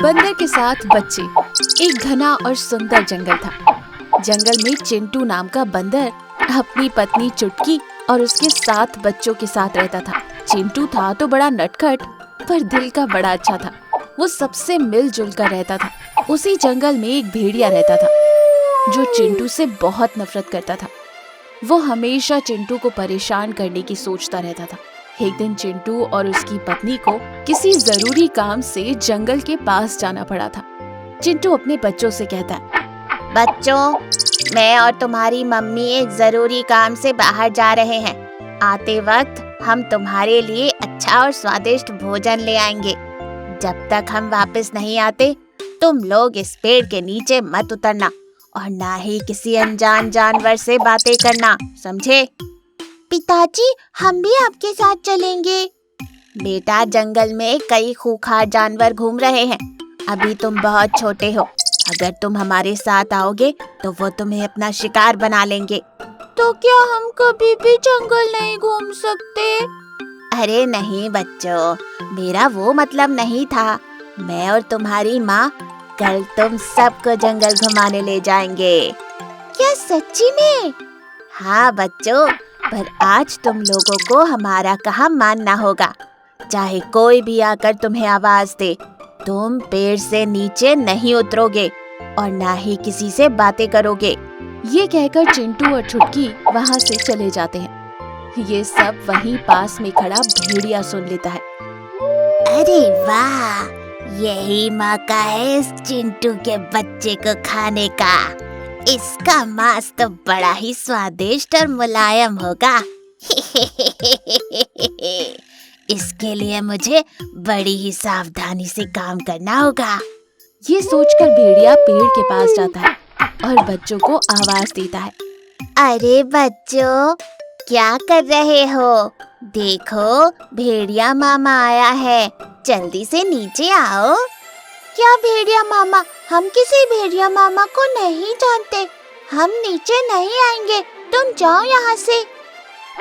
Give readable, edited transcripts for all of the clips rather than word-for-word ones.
बंदर के साथ बच्चे। एक घना और सुंदर जंगल था। जंगल में चिंटू नाम का बंदर अपनी पत्नी चुटकी और उसके 7 बच्चों के साथ रहता था। चिंटू था तो बड़ा नटखट, पर दिल का बड़ा अच्छा था। वो सबसे मिलजुल कर रहता था। उसी जंगल में एक भेड़िया रहता था जो चिंटू से बहुत नफरत करता था। वो हमेशा चिंटू को परेशान करने की सोचता रहता था। एक दिन चिंटू और उसकी पत्नी को किसी जरूरी काम से जंगल के पास जाना पड़ा था। चिंटू अपने बच्चों से कहता है, बच्चों, मैं और तुम्हारी मम्मी एक जरूरी काम से बाहर जा रहे हैं। आते वक्त हम तुम्हारे लिए अच्छा और स्वादिष्ट भोजन ले आएंगे। जब तक हम वापस नहीं आते, तुम लोग इस पेड़ के नीचे मत उतरना और ना ही किसी अनजान जानवर से बातें करना, समझे? पिताजी, हम भी आपके साथ चलेंगे। बेटा, जंगल में कई खूंखार जानवर घूम रहे हैं। अभी तुम बहुत छोटे हो। अगर तुम हमारे साथ आओगे तो वो तुम्हें अपना शिकार बना लेंगे। तो क्या हम कभी भी जंगल नहीं घूम सकते? अरे नहीं बच्चों, मेरा वो मतलब नहीं था। मैं और तुम्हारी माँ कल तुम सबको जंगल घुमाने ले जाएंगे। क्या सच्ची में? हाँ बच्चों, पर आज तुम लोगों को हमारा कहा मानना होगा। चाहे कोई भी आकर तुम्हें आवाज दे, तुम पेड़ से नीचे नहीं उतरोगे और ना ही किसी से बातें करोगे। ये कहकर चिंटू और चुटकी वहाँ से चले जाते हैं। ये सब वहीं पास में खड़ा भेड़िया सुन लेता है। अरे वाह, यही मौका है इस चिंटू के बच्चे को खाने का। इसका मांस तो बड़ा ही स्वादिष्ट और मुलायम होगा। इसके लिए मुझे बड़ी ही सावधानी से काम करना होगा। ये सोचकर भेड़िया पेड़ के पास जाता है और बच्चों को आवाज देता है। अरे बच्चों, क्या कर रहे हो? देखो, भेड़िया मामा आया है। जल्दी से नीचे आओ। क्या भेड़िया मामा? हम किसी भेड़िया मामा को नहीं जानते। हम नीचे नहीं आएंगे, तुम जाओ यहाँ से।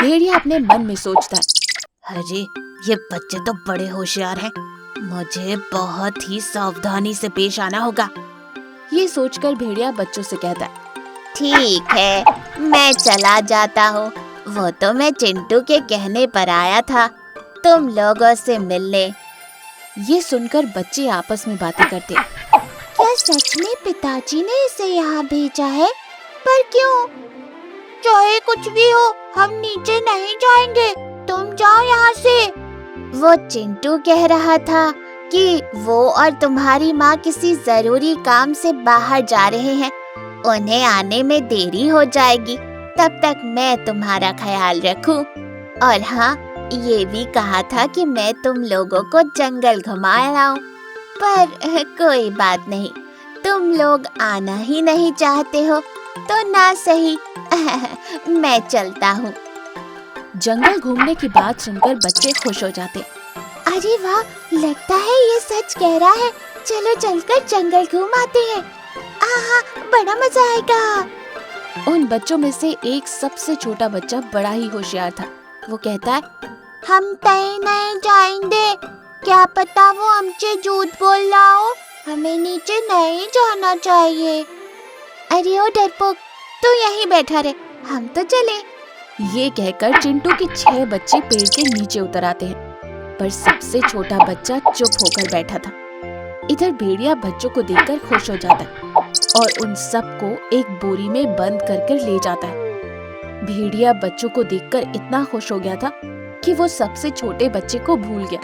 भेड़िया अपने मन में सोचता है, अरे ये बच्चे तो बड़े होशियार हैं। मुझे बहुत ही सावधानी से पेश आना होगा। ये सोचकर भेड़िया बच्चों से कहता है, ठीक है, मैं चला जाता हूँ। वो तो मैं चिंटू के कहने पर आया था, तुम लोगों से मिलने। ये सुनकर बच्चे आपस में बातें करते हैं। क्या सच में पिताजी ने इसे यहाँ भेजा है? पर क्यों? चाहे कुछ भी हो, हम नीचे नहीं जाएंगे। तुम जाओ यहाँ से। वो चिंटू कह रहा था कि वो और तुम्हारी माँ किसी जरूरी काम से बाहर जा रहे हैं। उन्हें आने में देरी हो जाएगी। तब तक मैं तुम्हारा ख्याल रखूं। और हाँ, ये भी कहा था कि मैं तुम लोगों को जंगल घुमा लाऊं। पर कोई बात नहीं, तुम लोग आना ही नहीं चाहते हो तो ना सही। मैं चलता हूँ। जंगल घूमने की बात सुनकर बच्चे खुश हो जाते। अरे वाह, लगता है ये सच कह रहा है। चलो चलकर जंगल घूम आते हैं। आहा, बड़ा मजा आएगा। उन बच्चों में से एक सबसे छोटा बच्चा बड़ा ही होशियार था। वो कहता है, हम कहीं नहीं जाएंगे। क्या पता वो हमसे झूठ बोल रहा हो। हमें नीचे नहीं जाना चाहिए। अरे ओ डरपोक, तू यहीं बैठा रहे, हम तो चले। ये कहकर चिंटू के 6 बच्चे पेड़ के नीचे उतर आते हैं, पर सबसे छोटा बच्चा चुप होकर बैठा था। इधर भेड़िया बच्चों को देखकर खुश हो जाता है और उन सबको एक बोरी में बंद कर ले जाता है। भेड़िया बच्चों को देखकर इतना खुश हो गया था कि वो सबसे छोटे बच्चे को भूल गया।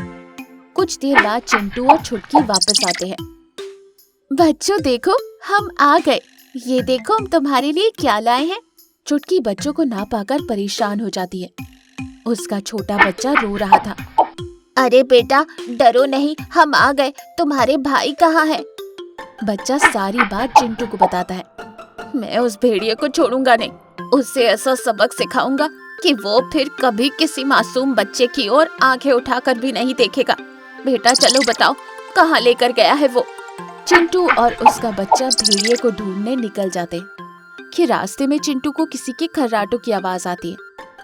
कुछ देर बाद चिंटू और छुटकी वापस आते हैं। बच्चों देखो, हम आ गए। ये देखो, हम तुम्हारे लिए क्या लाए हैं। चुटकी बच्चों को ना पाकर परेशान हो जाती है। उसका छोटा बच्चा रो रहा था। अरे बेटा, डरो नहीं, हम आ गए। तुम्हारे भाई कहाँ है? बच्चा सारी बात चिंटू को बताता है। मैं उस भेड़िए को छोड़ूंगा नहीं। उसे ऐसा सबक सिखाऊंगा कि वो फिर कभी किसी मासूम बच्चे की ओर आंखें उठाकर भी नहीं देखेगा। बेटा चलो बताओ, कहाँ लेकर गया है वो? चिंटू और उसका बच्चा भेड़िए को ढूंढने निकल जाते हैं कि रास्ते में चिंटू को किसी के खर्राटों की आवाज आती है।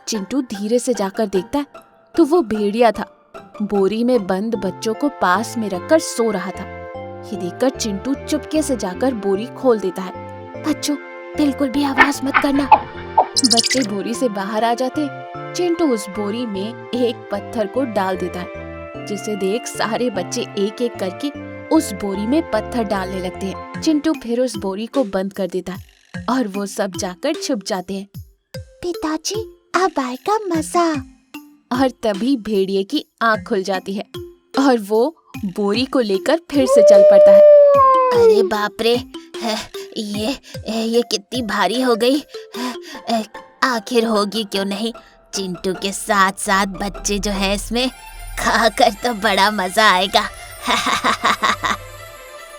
चिंटू धीरे से जाकर देखता है तो वो भेड़िया था। बोरी में बंद बच्चों को पास में रखकर सो रहा था। ये देखकर चिंटू चुपके से जाकर बोरी खोल देता है। बच्चों, बिल्कुल भी आवाज मत करना। बच्चे बोरी से बाहर आ जाते। चिंटू उस बोरी में एक पत्थर को डाल देता है, जिसे देख सारे बच्चे एक एक करके उस बोरी में पत्थर डालने लगते हैं। चिंटू फिर उस बोरी को बंद कर देता है और वो सब जाकर छुप जाते हैं। पिताजी, अब आएगा मजा। और तभी भेड़िए की आंख खुल जाती है और वो बोरी को लेकर फिर से चल पड़ता है। अरे बाप रे, ये कितनी भारी हो गई। आखिर होगी क्यों नहीं। चिंटू के साथ साथ बच्चे जो है इसमें खाकर तो बड़ा मजा आएगा।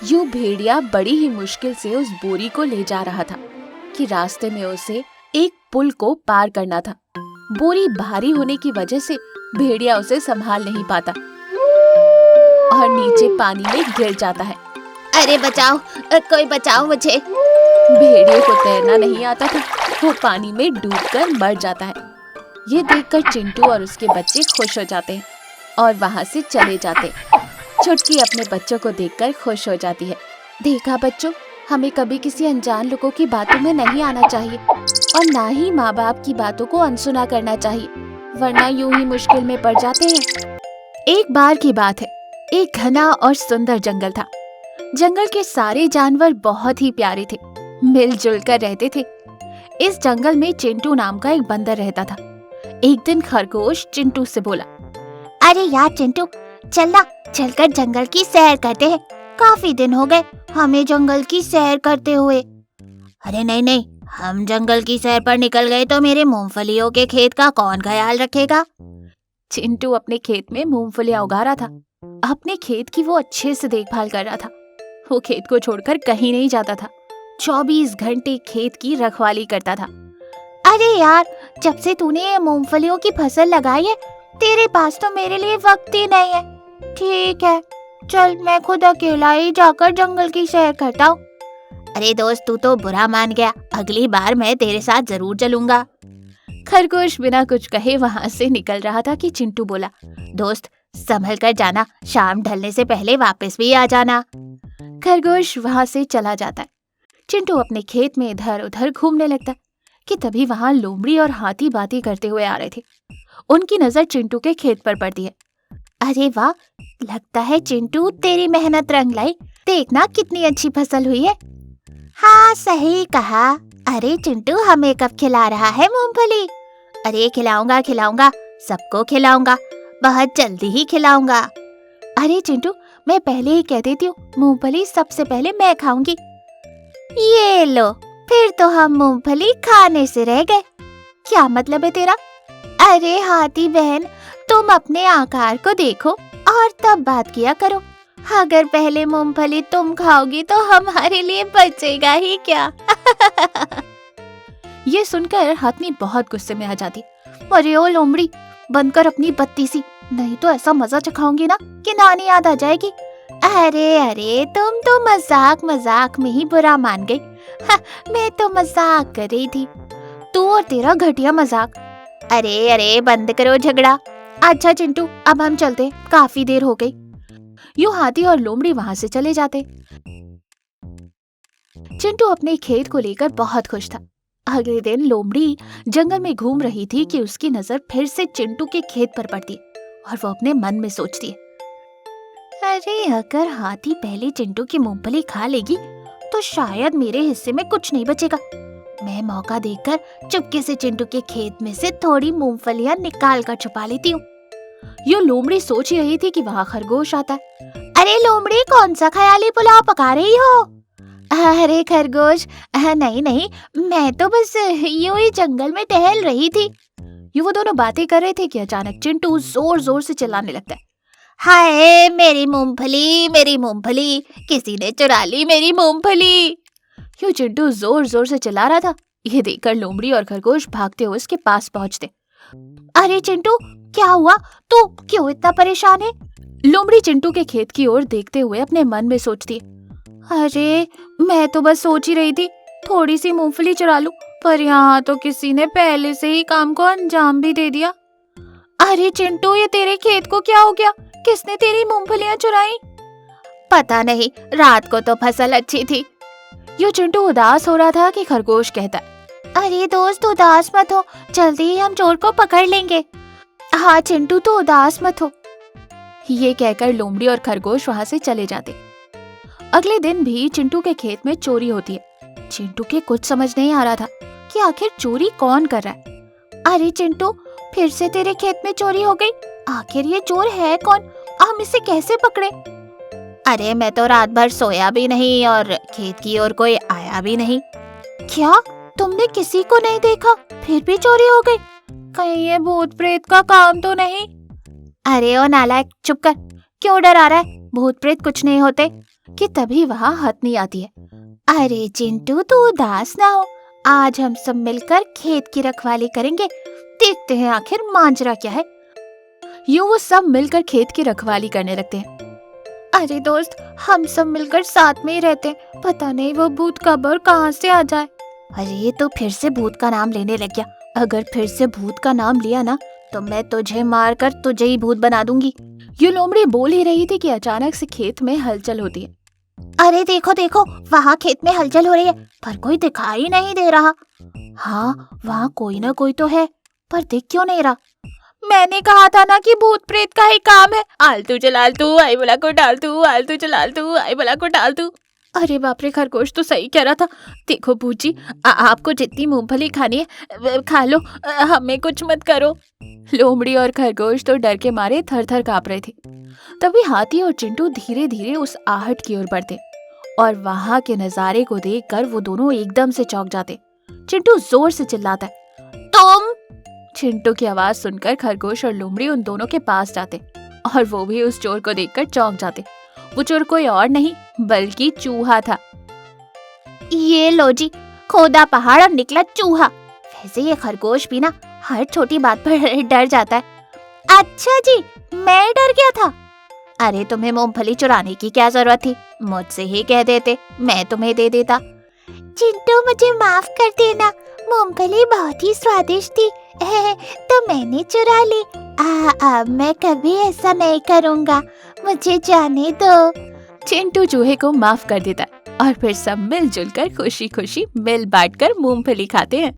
यूं भेड़िया बड़ी ही मुश्किल से उस बोरी को ले जा रहा था कि रास्ते में उसे एक पुल को पार करना था। बोरी भारी होने की वजह से भेड़िया उसे संभाल नहीं पाता और नीचे पानी में गिर जाता है। अरे बचाओ, कोई बचाओ मुझे। भेड़िए को तैरना नहीं आता था, वो पानी में डूबकर मर जाता है। ये देखकर चिंटू और उसके बच्चे खुश हो जाते हैं और वहाँ से चले जाते। छुटकी अपने बच्चों को देखकर खुश हो जाती है। देखा बच्चों, हमें कभी किसी अनजान लोगों की बातों में नहीं आना चाहिए और ना ही माँ बाप की बातों को अनसुना करना चाहिए, वरना यूं ही मुश्किल में पड़ जाते हैं। एक बार की बात है, एक घना और सुंदर जंगल था। जंगल के सारे जानवर बहुत ही प्यारे थे, मिलजुल कर रहते थे। इस जंगल में चिंटू नाम का एक बंदर रहता था। एक दिन खरगोश चिंटू से बोला, अरे यार चिंटू, चलकर जंगल की सैर करते हैं। काफी दिन हो गए हमें जंगल की सैर करते हुए। अरे नहीं, हम जंगल की सैर पर निकल गए तो मेरे मूंगफलियों के खेत का कौन ख्याल रखेगा। चिंटू अपने खेत में मूंगफलियां उगा रहा था। अपने खेत की वो अच्छे से देखभाल कर रहा था। वो खेत को छोड़कर कहीं नहीं जाता था। 24 घंटे खेत की रखवाली करता था। अरे यार, जब से तूने ये मूंगफलियों की फसल लगाई है, तेरे पास तो मेरे लिए वक्त ही नहीं है। ठीक है, चल मैं खुद अकेला ही जाकर जंगल की सैर करता हूँ। अरे दोस्त, तू तो बुरा मान गया। अगली बार मैं तेरे साथ जरूर चलूंगा। खरगोश बिना कुछ कहे वहां से निकल रहा था कि चिंटू बोला, दोस्त संभल कर जाना, शाम ढलने से पहले वापस भी आ जाना। खरगोश वहां से चला जाता है। चिंटू अपने खेत में इधर उधर घूमने लगता कि तभी वहां लोमड़ी और हाथी बातें करते हुए आ रहे थे। उनकी नजर चिंटू के खेत पर पड़ती है। अरे वाह, लगता है चिंटू तेरी मेहनत रंग लाई। देखना कितनी अच्छी फसल हुई है। हाँ, सही कहा। अरे चिंटू, हमें कब खिला रहा है मूंगफली? अरे खिलाऊंगा, सबको खिलाऊंगा, बहुत जल्दी ही खिलाऊंगा। अरे चिंटू, मैं पहले ही कह देती हूँ, मूंगफली सबसे पहले मैं खाऊंगी। ये लो, फिर तो हम मूंगफली खाने से रह गए। क्या मतलब है तेरा? अरे हाथी बहन, तुम अपने आकार को देखो और तब बात किया करो। अगर पहले मूंगफली तुम खाओगी तो हमारे लिए बचेगा ही क्या? ये सुनकर हाथनी बहुत गुस्से में आ जाती। अरे ओ लोमड़ी, बंद कर अपनी बत्ती सी, नहीं तो ऐसा मजा चखाऊंगी ना कि नानी याद आ जाएगी। अरे तुम तो मजाक में ही बुरा मान गई। मैं तो मजाक कर रही थी। तू और तेरा घटिया मजाक। अरे बंद करो झगड़ा। अच्छा चिंटू, अब हम चलते, काफी देर हो गई। यूं हाथी और लोमड़ी वहां से चले जाते। चिंटू अपने खेत को लेकर बहुत खुश था। अगले दिन लोमड़ी जंगल में घूम रही थी कि उसकी नजर फिर से चिंटू के खेत पर पड़ती और वो अपने मन में सोचती है, अरे अगर हाथी पहले चिंटू की मूंगफली खा लेगी तो शायद मेरे हिस्से में कुछ नहीं बचेगा। मैं मौका देखकर चुपके से चिंटू के खेत में से थोड़ी मूंगफलियां निकाल कर छुपा लेती हूँ। यो लोमड़ी सोच ही रही थी कि वहाँ खरगोश आता है। अरे लोमड़ी, कौन सा ख्याली पुलाव पका रही हो? अरे खरगोश, नहीं, मैं तो बस यूं ही जंगल में टहल रही थी। वो दोनों बातें कर रहे थे कि अचानक चिंटू जोर जोर से चिल्लाने लगता है, हाय मेरी मूंगफली, किसी ने चुरा ली मेरी मूंगफली। यूं चिंटू जोर जोर से चिल्ला रहा था। ये देखकर लोमड़ी और खरगोश भागते हुए उसके पास पहुंचते। अरे चिंटू, क्या हुआ? तू क्यों इतना परेशान है? लोमड़ी चिंटू के खेत की ओर देखते हुए अपने मन में सोचती है, अरे मैं तो बस सोच ही रही थी थोड़ी सी मूंगफली चुरा लूं, पर यहाँ तो किसी ने पहले से ही काम को अंजाम भी दे दिया। अरे चिंटू, ये तेरे खेत को क्या हो गया? किसने तेरी मूंगफलियां चुराई? पता नहीं, रात को तो फसल अच्छी थी। यूं चिंटू उदास हो रहा था कि खरगोश कहता है, अरे दोस्त उदास मत हो, जल्दी ही हम चोर को पकड़ लेंगे। हाँ चिंटू तू उदास मत हो। ये कहकर लोमड़ी और खरगोश वहां से चले जाते। अगले दिन भी चिंटू के खेत में चोरी होती है। चिंटू के कुछ समझ नहीं आ रहा था कि आखिर चोरी कौन कर रहा है। अरे चिंटू, फिर से तेरे खेत में चोरी हो गई। आखिर ये चोर है कौन? हम इसे कैसे पकड़े? अरे मैं तो रात भर सोया भी नहीं और खेत की ओर कोई आया भी नहीं। क्या तुमने किसी को नहीं देखा, फिर भी चोरी हो गई? कहीं ये भूत प्रेत का काम तो नहीं? अरे ओ नालायक, चुप कर, क्यों डरा रहा है? भूत प्रेत कुछ नहीं होते। कि तभी वहां हथनी आती है। अरे चिंटू तू उदास ना हो, आज हम सब मिलकर खेत की रखवाली करेंगे। देखते हैं आखिर मांजरा क्या है। यूं वो सब मिलकर खेत की रखवाली करने लगते हैं। अरे दोस्त, हम सब मिलकर साथ में ही रहते हैं, पता नहीं वो भूत कब और कहां से आ जाए। अरे तो फिर से भूत का नाम लेने लग गया। अगर फिर से भूत का नाम लिया ना तो मैं तुझे मारकर तुझे ही भूत बना दूंगी। यूं लोमड़ी बोल ही रही थी कि अचानक से खेत में हलचल होती है। अरे देखो देखो, वहाँ खेत में हलचल हो रही है, पर कोई दिखाई नहीं दे रहा। हाँ, वहाँ कोई ना कोई तो है, पर दिख क्यों नहीं रहा? मैंने कहा था ना कि भूत प्रेत का ही काम है। आलतू चलालतू आई भला को डालतू, आलतू चलालतू आई भला को डालतू। अरे बाप रे, खरगोश तो सही कह रहा था। देखो बूजी, आपको जितनी मूंगफली खानी है खा लो, हमें कुछ मत करो। लोमड़ी और खरगोश तो डर के मारे थर थर कांप रहे थे। तभी हाथी और चिंटू धीरे धीरे उस आहट की ओर बढ़ते और वहां के नजारे को देखकर वो दोनों एकदम से चौंक जाते। चिंटू जोर से चिल्लाता है, तुम! चिंटू की आवाज सुनकर खरगोश और लोमड़ी उन दोनों के पास जाते और वो भी उस चोर को देखकर चौंक जाते। वो चोर कोई और नहीं बल्कि चूहा था। ये लो जी, खोदा पहाड़ और निकला चूहा। वैसे ये खरगोश भी ना हर छोटी बात पर डर जाता है। अच्छा जी, मैं डर गया था। अरे तुम्हें मूंगफली चुराने की क्या जरूरत थी? मुझसे ही कह देते, मैं तुम्हें दे देता। चिंटू मुझे माफ कर देना, मूंगफली बहुत ही स्वादिष्ट थी तो मैंने चुरा ली। अब मैं कभी ऐसा नहीं करूँगा, मुझे जाने दो। चिंटू चूहे को माफ कर देता और फिर सब मिलजुल कर खुशी खुशी मिल बांट कर मूंगफली खाते हैं।